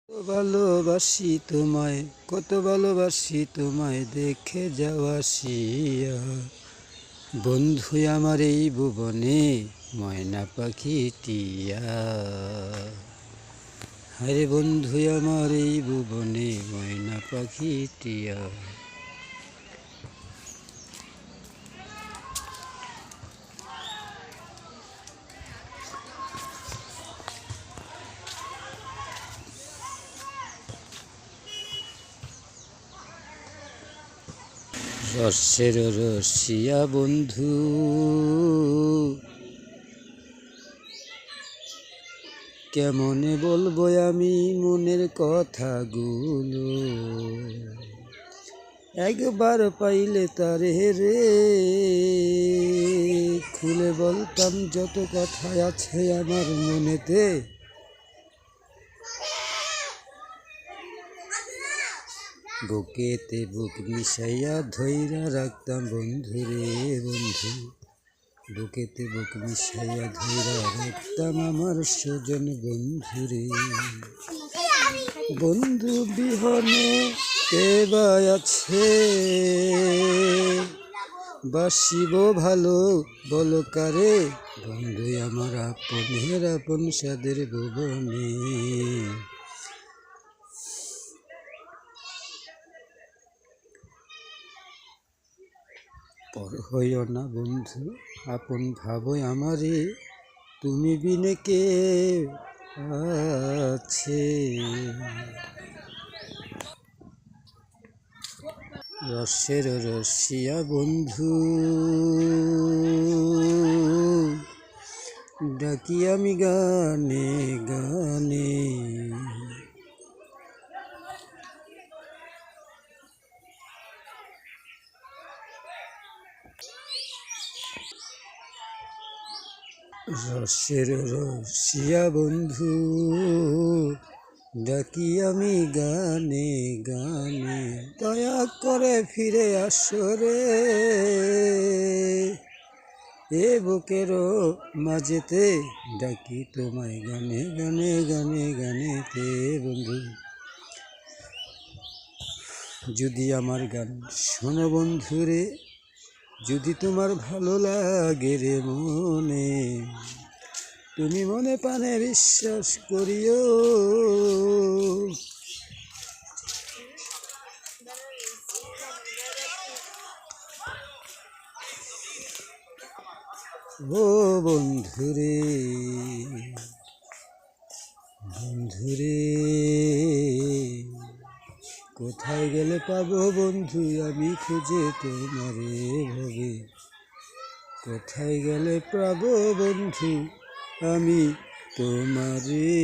ভালোবাসি তোমায়, কত ভালোবাসি তোমায় দেখে যাওয়া আসিয়া। বন্ধু আমার এই ভুবনে ময়না পাখি টিয়া। আরে বন্ধু আমার এই ভুবনে ময়না পাখি টিয়া। রসের রসিয়া বন্ধু, কেমনে বলবো আমি মনের কথাগুলো। একবার পাইলে তারে রে খুলে বলতাম যত কথা আছে আমার মনেতে। বুকেতে বুক মিশাইয়া ধইরা রাখতাম বন্ধুরে বন্ধু। বুকেতে বুক মিশাইয়া ধইরা রাখতাম আমার সজন বন্ধুরে। বন্ধু বিহনে কে বা আছে, বাসিব ভালো বলো কারে। বন্ধু আমার আপনের আপন সাদের ভুবনে। পর হইও না বন্ধু, আপন ভাবো আমারে, তুমি বিনে কে আছে। রসের রসিয়া বন্ধু, ডাকি আমি গানে গানে। রসের রসিয়া বন্ধু, ডাকি আমি গানে গানে। দয়া করে ফিরে আসো রে এ বুকেরও মাঝেতে, ডাকি তোমায় গানে গানে গানে গানেতে। বন্ধু যদি আমার গান শোনো বন্ধুরে, যদি তোমার ভালো লাগে রে মনে, তুমি মনে প্রাণে বিশ্বাস করিও। ও বন্ধুরে বন্ধুরে, কোথায় গেলে পাবো বন্ধু আমি খুঁজে তোমারে ভাবে। কোথায় গেলে পাবো বন্ধু আমি তোমারে।